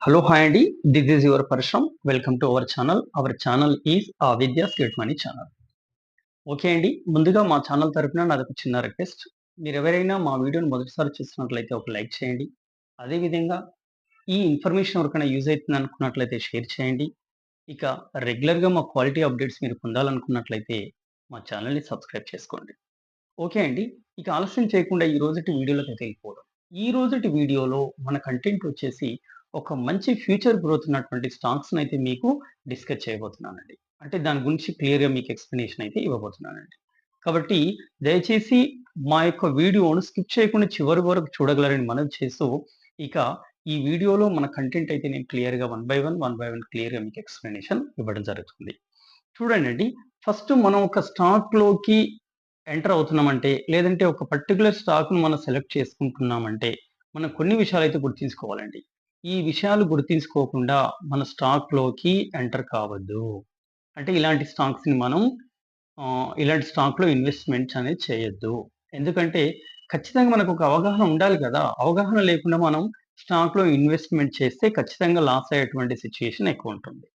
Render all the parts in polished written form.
Hello, hi Andy. This is your Parsham. Welcome to our channel. Our channel is Vidya's Get Money channel. Okay అండి, ముందుగా మా channel తరపున నాదొక చిన్న request. మీరు ఎవరైనా మా వీడియోని మొదటిసారి చూస్తున్నట్లయితే ఒక లైక్ చేయండి. అదేవిధంగా ఈ ఇన్ఫర్మేషన్ ఎవరికైనా యూజ్ అవుతుంది అనుకున్నట్లయితే షేర్ చేయండి. ఇక రెగ్యులర్గా మా క్వాలిటీ అప్డేట్స్ మీరు పొందాలనుకున్నట్లయితే మా ఛానల్ని సబ్స్క్రైబ్ చేసుకోండి. ఓకే అండి, ఇక ఆలస్యం చేయకుండా ఈ రోజుటి వీడియోలోకి అయితే వెళ్ళిపోవడం. ఈ రోజుటి వీడియోలో మన కంటెంట్ వచ్చేసి ఒక మంచి ఫ్యూచర్ గ్రోత్ ఉన్నటువంటి స్టాక్స్ని అయితే మీకు డిస్కస్ చేయబోతున్నానండి. అంటే దాని గురించి క్లియర్గా మీకు ఎక్స్ప్లెనేషన్ అయితే ఇవ్వబోతున్నానండి. కాబట్టి దయచేసి మా యొక్క వీడియోను స్కిప్ చేయకుండా చివరి వరకు చూడగలరని మనవి చేస్తూ, ఇక ఈ వీడియోలో మన కంటెంట్ అయితే నేను క్లియర్గా వన్ బై వన్ క్లియర్గా మీకు ఎక్స్ప్లెనేషన్ ఇవ్వడం జరుగుతుంది. చూడండి, ఫస్ట్ మనం ఒక స్టాక్లోకి ఎంటర్ అవుతున్నామంటే, లేదంటే ఒక పర్టిక్యులర్ స్టాక్‌ను మనం సెలెక్ట్ చేసుకుంటున్నామంటే, మనం కొన్ని విషయాలైతే గుర్తుంచుకోవాలండి. ఈ విషయాలు గుర్తుంచుకోకుండా మన స్టాక్‌లోకి ఎంటర్ కావద్దు. అంటే ఇలాంటి స్టాక్‌లో ఇన్వెస్ట్‌మెంట్స్ అనేది చేయొద్దు. ఎందుకంటే ఖచ్చితంగా మనకు ఒక అవగాహన ఉండాలి కదా! అవగాహన లేకుండా మనం స్టాక్‌లో ఇన్వెస్ట్‌మెంట్ చేస్తే ఖచ్చితంగా లాస్ అయ్యేటువంటి సిట్యుయేషన్ ఎక్కువుంటుంది.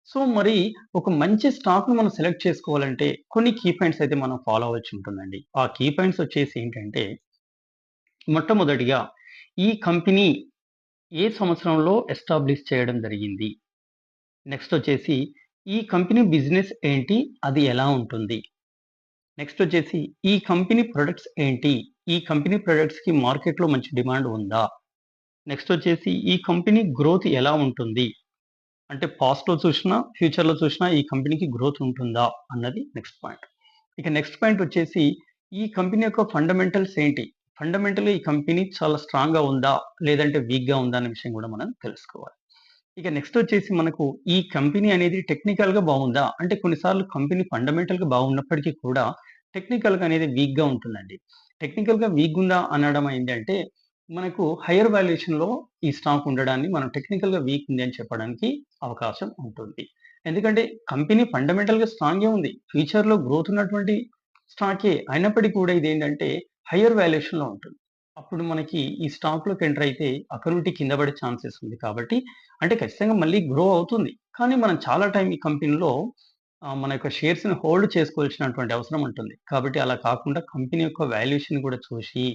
సో, మరి ఒక మంచి స్టాక్‌ని మనం సెలెక్ట్ చేసుకోవాలంటే కొన్ని కీ పాయింట్స్ అయితే మనం ఫాలో అవ్వాల్సి ఉంటుందండి. ఆ కీ పాయింట్స్ వచ్చేసి ఏంటంటే, మొట్టమొదటిగా ఈ కంపెనీ ఏ సంవత్సరంలో ఎస్టాబ్లిష్ చేయడం జరిగింది? నెక్స్ట్ వచ్చేసి ఈ కంపెనీ బిజినెస్ ఏంటి? అది ఎలా ఉంటుంది? నెక్స్ట్ వచ్చేసి ఈ కంపెనీ ప్రొడక్ట్స్ ఏంటి? ఈ కంపెనీ ప్రొడక్ట్స్‌కి మార్కెట్‌లో మంచి డిమాండ్ ఉందా? నెక్స్ట్ వచ్చేసి ఈ కంపెనీ గ్రోత్ ఎలా ఉంటుంది? అంటే పాస్ట్‌లో చూసినా, ఫ్యూచర్‌లో చూసినా ఈ కంపెనీకి గ్రోత్ ఉంటుందా అన్నది నెక్స్ట్ పాయింట్. ఇక నెక్స్ట్ పాయింట్ వచ్చేసి ఈ కంపెనీ యొక్క ఫండమెంటల్స్ ఏంటి? ఫండమెంటల్‌గా ఈ కంపెనీ చాలా స్ట్రాంగ్‌గా ఉందా? లేదంటే వీక్‌గా ఉందా? అనే విషయం కూడా మనం తెలుసుకోవాలి. ఇక నెక్స్ట్ వచ్చేసి మనకు ఈ కంపెనీ అనేది టెక్నికల్‌గా బాగుందా? అంటే కొన్నిసార్లు కంపెనీ ఫండమెంటల్‌గా బాగున్నప్పటికీ కూడా టెక్నికల్‌గా అనేది వీక్‌గా ఉంటుందండి. టెక్నికల్‌గా వీక్‌గుందా అనడం ఏంటంటే, మనకు హైయర్ వాల్యుయేషన్‌లో ఈ స్టాక్ ఉండడాన్ని మనం టెక్నికల్‌గా వీక్ ఉంది అని చెప్పడానికి అవకాశం ఉంటుంది. ఎందుకంటే కంపెనీ ఫండమెంటల్‌గా స్ట్రాంగే ఉంది. ఫ్యూచర్‌లో గ్రోత్ ఉన్నటువంటి స్టాకే. అయినప్పటికీ కూడా ఇదేంటంటే హైయర్ వాల్యుయేషన్‌లో ఉంటుంది. అప్పుడు మనకి ఈ స్టాక్‌లోకి ఎంటర్ అయితే అక్కడి నుండి కింద పడే ఛాన్సెస్ ఉంది కాబట్టి, అంటే ఖచ్చితంగా మళ్ళీ గ్రో అవుతుంది. కానీ మనం చాలా టైం ఈ కంపెనీలో మన యొక్క షేర్స్‌ని హోల్డ్ చేసుకోవాల్సినటువంటి అవసరం ఉంటుంది. కాబట్టి అలా కాకుండా కంపెనీ యొక్క వాల్యుయేషన్ కూడా చూసి,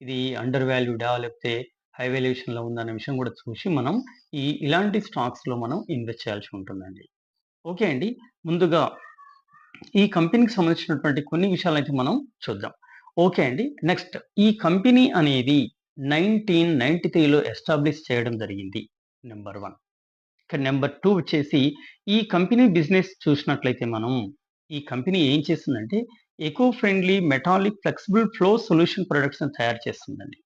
ఇది అండర్ వాల్యూడా లేకపోతే హై వాల్యుయేషన్‌లో ఉందా అనే విషయం కూడా చూసి మనం ఇలాంటి స్టాక్స్‌లో మనం ఇన్వెస్ట్ చేయాల్సి ఉంటుందండి. ఓకే అండి. ముందుగా ఈ కంపెనీకి సంబంధించినటువంటి కొన్ని విషయాలైతే మనం చూద్దాం. ఓకే అండి. నెక్స్ట్ ఈ కంపెనీ అనేది 1993లో ఎస్టాబ్లిష్ చేయడం జరిగింది. నంబర్ 1. ఇక నంబర్ 2 వచ్చేసి ఈ కంపెనీ బిజినెస్ చూసినట్లయితే మనం ఈ కంపెనీ ఏం చేస్తుందంటే eco friendly metallic flexible flow solution ప్రొడక్ట్స్‌ని తయారు చేస్తుందండి.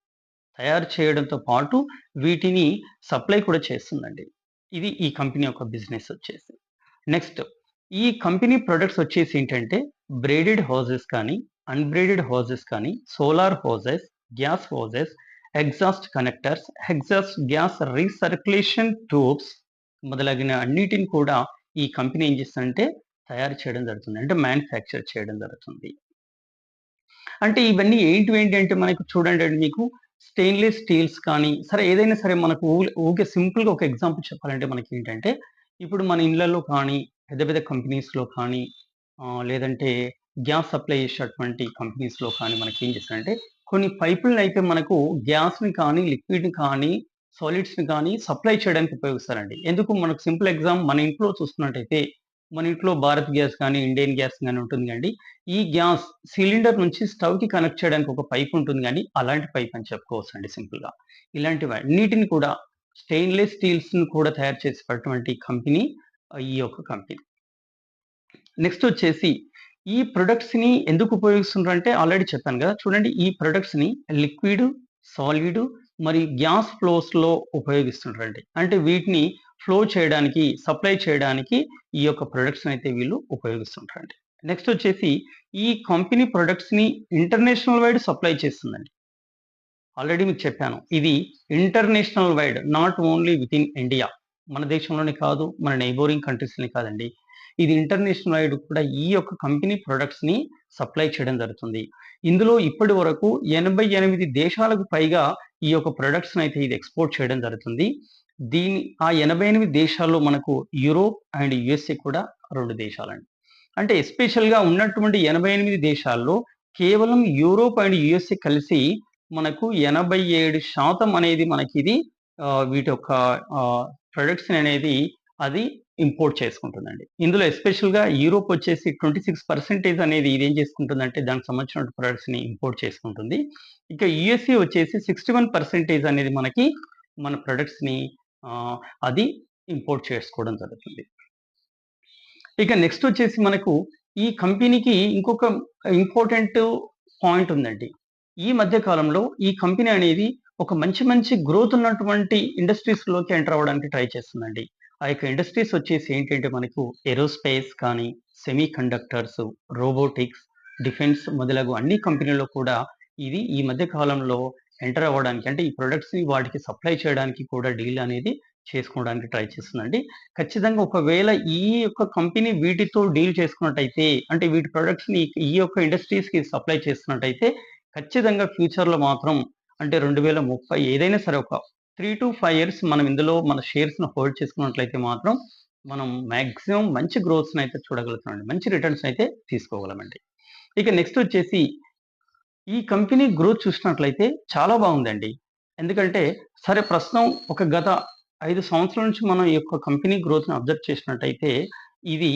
తయారు చేయడంతో పాటు వీటిని సప్లై కూడా చేస్తుందండి. ఇది ఈ కంపెనీ యొక్క బిజినెస్ వచ్చేసి. నెక్స్ట్ ఈ కంపెనీ ప్రొడక్ట్స్ వచ్చేసి ఏంటంటే బ్రేడెడ్ హౌసెస్ కానీ, అన్‌బ్రేడెడ్ హౌసెస్ కానీ, solar hoses, gas hoses, exhaust connectors, exhaust gas recirculation tubes మొదలగిన అన్నిటిని కూడా ఈ కంపెనీ ఏం చేస్తుందంటే తయారు చేయడం జరుగుతుంది. అంటే మ్యానుఫ్యాక్చర్ చేయడం జరుగుతుంది. అంటే ఇవన్నీ ఏంటి అంటే మనకు చూడండి మీకు స్టెయిన్‌లెస్ స్టీల్స్ కానీ, సరే ఏదైనా సరే మనకు ఊకే సింపుల్‌గా ఒక ఎగ్జాంపుల్ చెప్పాలంటే మనకేంటంటే, ఇప్పుడు మన ఇళ్లలో కానీ, పెద్ద పెద్ద కంపెనీస్‌లో కానీ లేదంటే గ్యాస్ సప్లై చేసేటువంటి కంపెనీస్‌లో కానీ మనకేం చేస్తారంటే, కొన్ని పైపులనైతే మనకు గ్యాస్‌ని కానీ, లిక్విడ్‌ని కానీ, సాలిడ్స్‌ని కానీ సప్లై చేయడానికి ఉపయోగిస్తారండి. ఎందుకు మనకు సింపుల్ మన ఇంట్లో చూస్తున్నట్టయితే, మన ఇంట్లో భారత్ గ్యాస్ కానీ, ఇండియన్ గ్యాస్ గాని ఉంటుంది కదండీ! ఈ గ్యాస్ సిలిండర్ నుంచి స్టవ్‌కి కనెక్ట్ చేయడానికి ఒక పైప్ ఉంటుంది గానీ, అలాంటి పైప్ అని చెప్పుకోవచ్చండి సింపుల్‌గా. ఇలాంటివన్నిటిని కూడా స్టెయిన్‌లెస్ స్టీల్స్‌ని కూడా తయారు చేసేటటువంటి కంపెనీ ఈ యొక్క కంపెనీ. నెక్స్ట్ వచ్చేసి ఈ ప్రొడక్ట్స్‌ని ఎందుకు ఉపయోగిస్తున్నారంటే ఆల్రెడీ చెప్పాను గదా! చూడండి ఈ ప్రొడక్ట్స్‌ని లిక్విడ్, సాలిడ్ మరియు గ్యాస్ ఫ్లోస్‌లో ఉపయోగిస్తుంటారండి. అంటే వీటిని ఫ్లో చేయడానికి, సప్లై చేయడానికి ఈ యొక్క ప్రొడక్ట్స్‌ని అయితే వీళ్ళు ఉపయోగిస్తుంటారండి. నెక్స్ట్ వచ్చేసి ఈ కంపెనీ ప్రొడక్ట్స్‌ని ఇంటర్నేషనల్ వైడ్ సప్లై చేస్తుందండి. ఆల్రెడీ మీకు చెప్పాను. ఇది international wide not only within India. మన దేశంలోనే కాదు, మన నైబోరింగ్ కంట్రీస్‌లోనే కాదండి. ఇది ఇంటర్నేషనల్ వైడ్ కూడా ఈ యొక్క కంపెనీ ప్రొడక్ట్స్‌ని సప్లై చేయడం జరుగుతుంది. ఇందులో ఇప్పటి వరకు 88 దేశాలకు పైగా ఈ యొక్క ప్రొడక్ట్స్‌ని అయితే ఇది ఎక్స్‌పోర్ట్ చేయడం జరుగుతుంది. ఆ 88 దేశాల్లో మనకు యూరోప్ అండ్ యూఎస్ఏ కూడా 2 దేశాలండి. అంటే ఎస్పెషల్‌గా ఉన్నటువంటి 88 దేశాల్లో కేవలం యూరోప్ అండ్ యూఎస్ఏ కలిసి మనకు 87% అనేది మనకిది వీటి యొక్క ప్రొడక్ట్స్‌ని అనేది అది ఇంపోర్ట్ చేసుకుంటుందండి. ఇందులో ఎస్పెషల్‌గా యూరోప్ వచ్చేసి 26% అనేది ఇదేం చేసుకుంటుందంటే దానికి సంబంధించిన ప్రొడక్ట్స్‌ని ఇంపోర్ట్ చేసుకుంటుంది. ఇక యూఎస్ఏ వచ్చేసి 61% అనేది మనకి మన ప్రొడక్ట్స్‌ని అది ఇంపోర్ట్ చేసుకోవడం జరుగుతుంది. ఇక నెక్స్ట్ వచ్చేసి మనకు ఈ కంపెనీకి ఇంకొక ఇంపార్టెంట్ పాయింట్ ఉందండి. ఈ మధ్య కాలంలో ఈ కంపెనీ అనేది ఒక మంచి గ్రోత్ ఉన్నటువంటి ఇండస్ట్రీస్‌లోకి ఎంటర్ అవ్వడానికి ట్రై చేస్తుందండి. ఆ యొక్క ఇండస్ట్రీస్ వచ్చేసి ఏంటంటే మనకు ఏరోస్పేస్ కానీ, సెమీ కండక్టర్స్, రోబోటిక్స్, డిఫెన్స్ మొదలగు అన్ని కంపెనీల్లో కూడా ఇది ఈ మధ్య కాలంలో ఎంటర్ అవ్వడానికి అంటే ఈ ప్రొడక్ట్స్‌ని వాటికి సప్లై చేయడానికి కూడా డీల్ అనేది చేసుకోవడానికి ట్రై చేస్తుందండి. ఖచ్చితంగా ఒకవేళ ఈ యొక్క కంపెనీ వీటితో డీల్ చేసుకున్నట్టయితే అంటే వీటి ప్రొడక్ట్స్‌ని ఈ యొక్క ఇండస్ట్రీస్‌కి సప్లై చేస్తున్నట్టయితే ఖచ్చితంగా ఫ్యూచర్‌లో మాత్రం అంటే 2030 ఏదైనా సరే ఒక 3-5 ఇయర్స్ మనం ఇందులో మన షేర్స్‌ని హోల్డ్ చేసుకున్నట్లయితే మాత్రం మనం మాక్సిమం మంచి గ్రోత్స్‌నయితే చూడగలుగుతామండి. మంచి రిటర్న్స్ అయితే తీసుకోగలమండి. ఇక నెక్స్ట్ వచ్చేసి ఈ కంపెనీ గ్రోత్ చూసినట్లయితే చాలా బాగుందండి. ఎందుకంటే సరే ప్రస్తుతం ఒక గత 5 సంవత్సరాల నుంచి మనం ఈ యొక్క కంపెనీ గ్రోత్‌ని అబ్జర్వ్ చేసినట్టయితే ఇది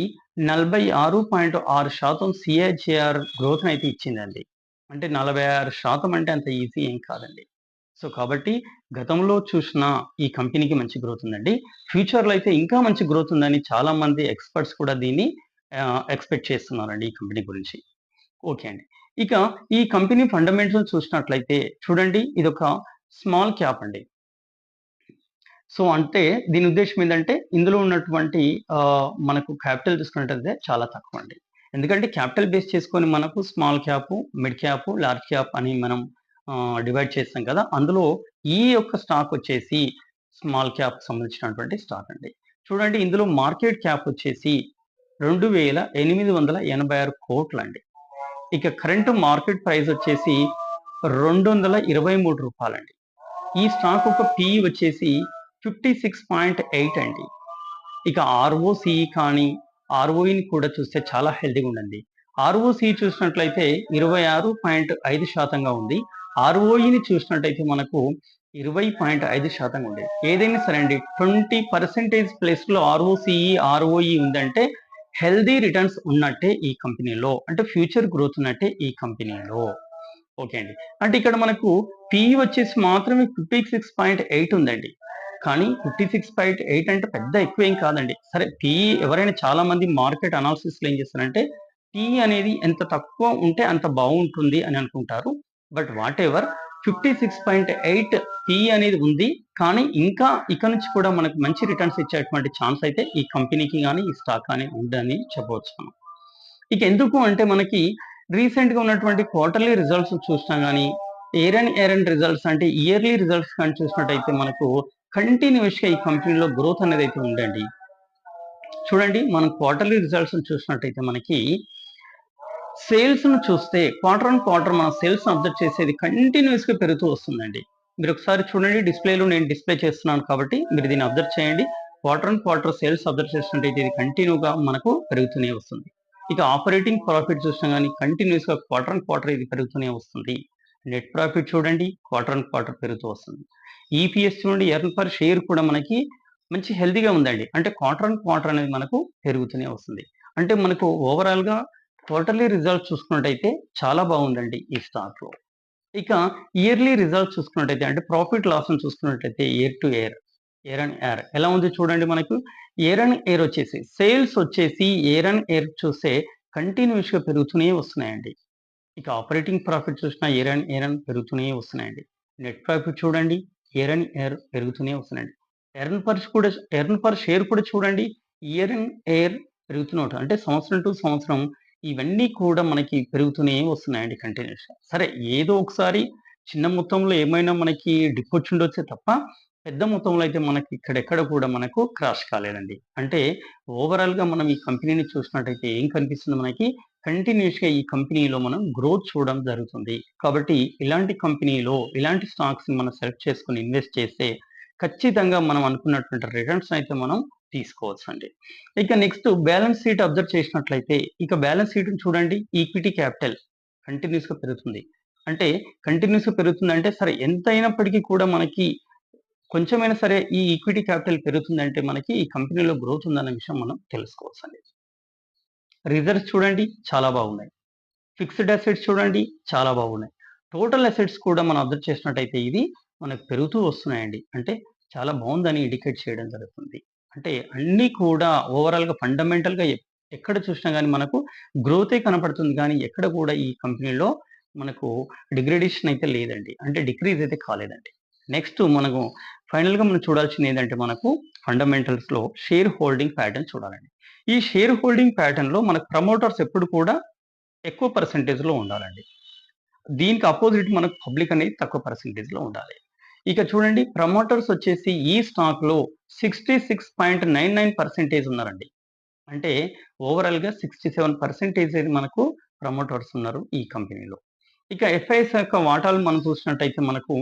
46.6% సీఏజీఆర్ గ్రోత్‌నయితే ఇచ్చిందండి. అంటే 46% అంటే అంత ఈజీ ఏం కాదండి. సో, కాబట్టి గతంలో చూసిన ఈ కంపెనీకి మంచి గ్రోత్ ఉందండి. ఫ్యూచర్‌లో అయితే ఇంకా మంచి గ్రోత్ ఉందని చాలామంది ఎక్స్‌పర్ట్స్ కూడా దీన్ని ఎక్స్‌పెక్ట్ చేస్తున్నారండి ఈ కంపెనీ గురించి. ఓకే అండి. ఇక ఈ కంపెనీ ఫండమెంటల్స్ చూసినట్లయితే చూడండి ఇదొక స్మాల్ క్యాప్ అండి. సో, అంటే దీని ఉద్దేశ్యం ఏందంటే ఇందులో ఉన్నటువంటి మనకు క్యాపిటల్ చూసుకున్నట్టయితే చాలా తక్కువండి. ఎందుకంటే క్యాపిటల్ బేస్ చేసుకొని మనకు small cap, mid cap, large cap అని మనం డివైడ్ చేస్తాం కదా! అందులో ఈ యొక్క స్టాక్ వచ్చేసి స్మాల్ క్యాప్‌కి సంబంధించినటువంటి స్టాక్ అండి. చూడండి ఇందులో మార్కెట్ క్యాప్ వచ్చేసి 2886 కోట్లండి. ఇక కరెంట్ మార్కెట్ ప్రైస్ వచ్చేసి రూ. 223 ఈ స్టాక్ యొక్క పిఈ వచ్చేసి 56.8 అండి. ఇక ఆర్ఓసిఈ కానీ, ఆర్ఓఈని కూడా చూస్తే చాలా హెల్తీగా ఉందండి. ఆర్ఓసిఈ చూసినట్లయితే 26.5% ఉంది. ఆర్ఓఈని చూసినట్టయితే మనకు 20.5% ఉంది. ఏదైనా సరే అండి 20% ప్లస్‌లో ఆర్ఓసిఈ, ఆర్ఓఈ ఉందంటే హెల్తీ రిటర్న్స్ ఉన్నట్టే ఈ కంపెనీలో. అంటే ఫ్యూచర్ గ్రోత్ ఉన్నట్టే ఈ కంపెనీలో. ఓకే అండి. అంటే ఇక్కడ మనకు పిఈ వచ్చేసి మాత్రమే 56.8 ఉందండి. కానీ 56.8 అంటే పెద్ద ఎక్కువేం కాదండి. సరే పిఈ ఎవరైనా చాలా మంది మార్కెట్ అనాలిసిస్‌లో ఏం చేస్తారంటే పిఈ అనేది ఎంత తక్కువ ఉంటే అంత బావుంటుంది అని అనుకుంటారు. బట్ వాటెవర్ 56.8 పిఈ అనేది ఉంది. కానీ ఇంకా ఇక నుంచి కూడా మనకు మంచి రిటర్న్స్ ఇచ్చేటువంటి ఛాన్స్ అయితే ఈ కంపెనీకి గాని, ఈ స్టాక్ గాని ఉందని చెప్పవచ్చు మనం. ఇక ఎందుకు అంటే మనకి రీసెంట్‌గా ఉన్నటువంటి క్వార్టర్లీ రిజల్ట్స్ చూసినా గాని, ఇయర్ అండ్ రిజల్ట్స్ అంటే ఇయర్లీ రిజల్ట్స్ కానీ చూసినట్టయితే మనకు కంటిన్యూయస్‌గా ఈ కంపెనీలో గ్రోత్ అనేదైతే ఉందండి. చూడండి మనం క్వార్టర్లీ రిజల్ట్స్‌ని చూసినట్టయితే మనకి సేల్స్‌ను చూస్తే క్వార్టర్ ఆన్ క్వార్టర్ మనం సేల్స్‌ని అబ్జర్వ్ చేసేది కంటిన్యూయస్‌గా పెరుగుతూ వస్తుందండి. మీరొకసారి చూడండి డిస్‌ప్లేలో నేను డిస్‌ప్లే చేస్తున్నాను కాబట్టి మీరు దీన్ని అబ్జర్వ్ చేయండి. Quarter on quarter sales observe చేసినట్టయితే ఇది కంటిన్యూగా మనకు పెరుగుతూనే వస్తుంది. ఇక ఆపరేటింగ్ ప్రాఫిట్ చూసినా గాని కంటిన్యూయస్‌గా క్వార్టర్ ఆన్ క్వార్టర్ ఇది పెరుగుతూనే వస్తుంది. నెట్ ప్రాఫిట్ చూడండి క్వార్టర్ ఆన్ క్వార్టర్ పెరుగుతూ వస్తుంది. ఈపీఎస్ చూడండి ఎర్న్ పర్ షేర్ కూడా మనకి మంచి హెల్తీగా ఉందండి. అంటే క్వార్టర్ ఆన్ క్వార్టర్ అనేది మనకు పెరుగుతూనే వస్తుంది. అంటే మనకు ఓవరాల్‌గా క్వార్టర్లీ రిజల్ట్స్ చూసుకున్నట్టయితే చాలా బాగుందండి ఈ స్టాక్‌లో. ఇక ఇయర్లీ రిజల్ట్స్ చూసుకున్నట్టయితే అంటే ప్రాఫిట్ లాస్‌ని చూసుకున్నట్టయితే year to year, year on year ఎలా ఉంది చూడండి మనకు. ఇయర్ ఆన్ ఇయర్ వచ్చేసి సేల్స్ వచ్చేసి ఇయర్ ఆన్ ఇయర్ చూస్తే కంటిన్యూయస్‌గా పెరుగుతూనే వస్తున్నాయండి. ఇక ఆపరేటింగ్ ప్రాఫిట్ చూసినా ఇయర్ ఆన్ పెరుగుతూనే వస్తున్నాయండి. నెట్ ప్రాఫిట్ చూడండి ఇయర్ ఆన్ ఇయర్ పెరుగుతూనే వస్తున్నాయండి. ఎర్న్ పర్ షేర్ కూడా చూడండి ఇయర్ ఆన్ ఇయర్ పెరుగుతూనే ఉంటుంది. అంటే సంవత్సరం టు సంవత్సరం ఇవన్నీ కూడా మనకి పెరుగుతూనే వస్తున్నాయండి కంటిన్యూయస్‌గా. సరే ఏదో ఒకసారి చిన్న మొత్తంలో ఏమైనా మనకి డిప్ వచ్చుండొచ్చే తప్ప, పెద్ద మొత్తంలో అయితే మనకి ఇక్కడెక్కడ కూడా మనకు క్రాష్ కాలేదండి. అంటే ఓవరాల్‌గా మనం ఈ కంపెనీని చూసినట్టయితే ఏం కనిపిస్తుంది మనకి కంటిన్యూయస్‌గా ఈ కంపెనీలో మనం గ్రోత్ చూడడం జరుగుతుంది. కాబట్టి ఇలాంటి కంపెనీలో ఇలాంటి స్టాక్స్‌ని మనం సెలెక్ట్ చేసుకొని ఇన్వెస్ట్ చేస్తే ఖచ్చితంగా మనం అనుకున్నటువంటి రిటర్న్స్ అయితే మనం తీసుకోవచ్చండి. ఇక నెక్స్ట్ బ్యాలెన్స్ షీట్ అబ్జర్వ్ చేసినట్లయితే, ఇక బ్యాలెన్స్ షీట్‌ని చూడండి. ఈక్విటీ క్యాపిటల్ కంటిన్యూయస్‌గా పెరుగుతుంది. అంటే కంటిన్యూయస్‌గా పెరుగుతుందంటే సరే ఎంత అయినప్పటికీ కూడా మనకి కొంచెమైనా సరే ఈ ఈక్విటీ క్యాపిటల్ పెరుగుతుందంటే మనకి ఈ కంపెనీలో గ్రోత్ ఉందన్న విషయం మనం తెలుసుకోవచ్చండి. రిజర్వ్స్ చూడండి చాలా బాగున్నాయి. ఫిక్స్డ్ అసెట్స్ చూడండి చాలా బాగున్నాయి. టోటల్ అసెట్స్ కూడా మనం అబ్జర్వ్ చేసినట్టయితే ఇది మనకు పెరుగుతూ వస్తున్నాయండి. అంటే చాలా బావుందని ఇండికేట్ చేయడం జరుగుతుంది. అంటే అన్నీ కూడా ఓవరాల్‌గా ఫండమెంటల్‌గా ఎక్కడ చూసినా గాని మనకు గ్రోతే కనపడుతుంది గానీ, ఎక్కడ కూడా ఈ కంపెనీలో మనకు డిగ్రేడేషన్ అయితే లేదండి. అంటే డిక్రీజ్ అయితే కాలేదండి. నెక్స్ట్ మనము ఫైనల్‌గా మనం చూడాల్సిందేంటంటే మనకు ఫండమెంటల్స్‌లో షేర్ హోల్డింగ్ ప్యాటర్న్ చూడాలండి. ఈ షేర్ హోల్డింగ్ ప్యాటర్న్‌లో మనకు ప్రమోటర్స్ ఎప్పుడు కూడా ఎక్కువ పర్సెంటేజ్‌లో ఉండాలండి. దీనికి అపోజిట్ మనకు పబ్లిక్ అనేది తక్కువ పర్సెంటేజ్‌లో ఉండాలి. ఇక చూడండి ప్రమోటర్స్ వచ్చేసి ఈ స్టాక్‌లో 66.99% ఉన్నారండి. అంటే ఓవరాల్‌గా 67% మనకు ప్రమోటర్స్ ఉన్నారు ఈ కంపెనీలో. ఇక ఎఫ్ఐఎస్ యొక్క వాటాలు మనం చూసినట్టయితే మనకు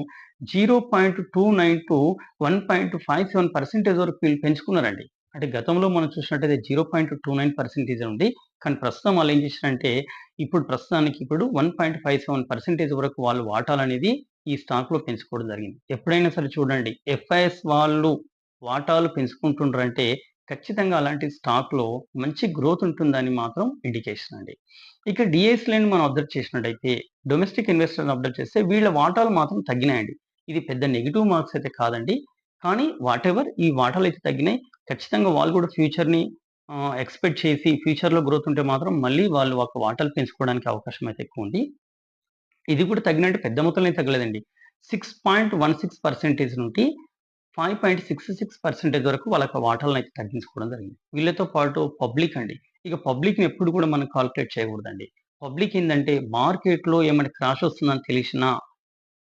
0.29-1.57% వరకు వీళ్ళు పెంచుకున్నారండి. అంటే గతంలో మనం చూసినట్టయితే 0.29% ఉంది. కానీ ప్రస్తుతం వాళ్ళు ఏం చేశారంటే ఇప్పుడు ప్రస్తుతానికి 1.57% వరకు వాళ్ళు వాటాలనేది ఈ స్టాక్‌లో పెంచుకోవడం జరిగింది. ఎప్పుడైనా సరే చూడండి ఎఫ్ఐఎస్ వాళ్ళు వాటాలు పెంచుకుంటుండ్రంటే ఖచ్చితంగా అలాంటి స్టాక్‌లో మంచి గ్రోత్ ఉంటుందని మాత్రం ఇండికేషన్ అండి. ఇక డీఐఎస్‌లని మనం అబ్జర్వ్ చేసినట్టయితే డొమెస్టిక్ ఇన్వెస్టర్‌ని అబ్జర్వ్ చేస్తే వీళ్ళ వాటాలు మాత్రం తగ్గినాయండి. ఇది పెద్ద నెగెటివ్ మార్క్స్ అయితే కాదండి. కానీ వాటెవర్ ఈ వాటాలైతే తగ్గినాయి. ఖచ్చితంగా వాళ్ళు కూడా ఫ్యూచర్‌ని ఎక్స్‌పెక్ట్ చేసి ఫ్యూచర్‌లో గ్రోత్ ఉంటే మాత్రం మళ్ళీ వాళ్ళు ఒక వాటాలు పెంచుకోవడానికి అవకాశం అయితే ఎక్కువుంది. ఇది కూడా తగ్గినంటే పెద్ద మొత్తంలో ఏం తగ్గలేదండి. 6.16% నుండి 5.66% వరకు వాళ్ళ యొక్క వాటాలనైతే తగ్గించుకోవడం జరిగింది. వీళ్ళతో పాటు పబ్లిక్ అండి. ఇక పబ్లిక్‌ని ఎప్పుడు కూడా మనం కాలిక్యులేట్ చేయకూడదండి. పబ్లిక్ ఏందంటే మార్కెట్‌లో ఏమైనా క్రాష్ వస్తుందని తెలిసినా,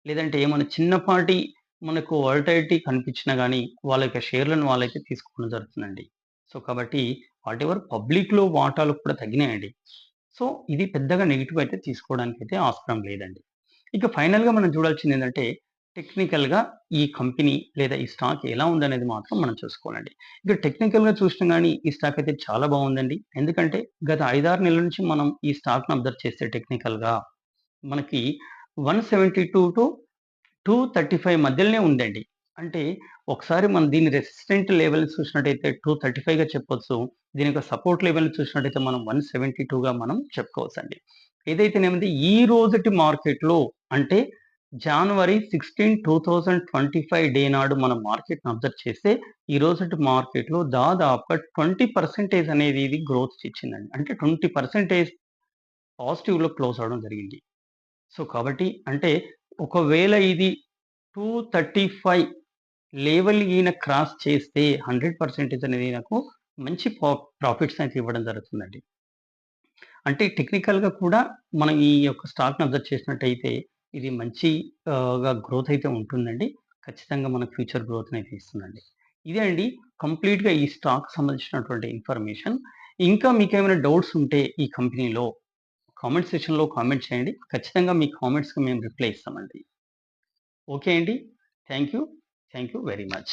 లేదంటే ఏమైనా చిన్నపాటి మనకు వోలటాలిటీ కనిపించినా గాని, వాళ్ళ యొక్క షేర్‌లను వాళ్ళైతే తీసుకోవడం జరుగుతుందండి. సో, కాబట్టి వాటెవర్ పబ్లిక్‌లో వాటాలు కూడా తగ్గినాయండి. సో, ఇది పెద్దగా నెగెటివ్ అయితే తీసుకోవడానికైతే ఆస్కారం లేదండి. ఇక ఫైనల్‌గా మనం చూడాల్సిందేంటంటే, టెక్నికల్‌గా ఈ కంపెనీ లేదా ఈ స్టాక్ ఎలా ఉందనేది మాత్రం మనం చూసుకోవాలండి. ఇక టెక్నికల్‌గా చూసినా గాని ఈ స్టాక్ అయితే చాలా బావుందండి. ఎందుకంటే గత 5, 6 నెలల నుంచి మనం ఈ స్టాక్‌ని అబ్జర్వ్ చేస్తే టెక్నికల్‌గా మనకి 172-235 మధ్యలోనే ఉందండి. అంటే ఒకసారి మనం దీని రెసిస్టెంట్ లెవెల్స్ చూసినట్టయితే 235గా చెప్పొచ్చు. దీని యొక్క సపోర్ట్ లెవెల్‌ని చూసినట్టయితే మనం 172గా మనం చెప్పుకోవచ్చండి. ఏదైతేనేమింది ఈ రోజుటి మార్కెట్‌లో అంటే జనవరి 16, 2025 డే నాడు మనం మార్కెట్‌ని అబ్జర్వ్ చేస్తే ఈ రోజుటి మార్కెట్‌లో దాదాపుగా 20% అనేది ఇది గ్రోత్ ఇచ్చిందండి. అంటే 20% పాజిటివ్‌లో క్లోజ్ అవ్వడం జరిగింది. సో, కాబట్టి అంటే ఒకవేళ ఇది 235 లెవెల్ ఈయన క్రాస్ చేస్తే 100% అనేది నాకు మంచి ప్రాఫిట్స్ అయితే ఇవ్వడం జరుగుతుందండి. అంటే టెక్నికల్‌గా కూడా మనం ఈ యొక్క స్టాక్‌ని అబ్జర్వ్ చేసినట్టయితే ఇది మంచి గ్రోత్ అయితే ఉంటుందండి. ఖచ్చితంగా మనకు ఫ్యూచర్ గ్రోత్‌నయితే ఇస్తుందండి. ఇదే అండి కంప్లీట్‌గా ఈ స్టాక్‌కి సంబంధించినటువంటి ఇన్ఫర్మేషన్. ఇంకా మీకేమైనా డౌట్స్ ఉంటే ఈ కంపెనీలో కామెంట్ సెక్షన్‌లో కామెంట్ చేయండి. ఖచ్చితంగా మీ కామెంట్స్‌కి మేము రిప్లై ఇస్తామండి. ఓకే అండి. Thank you. Thank you very much.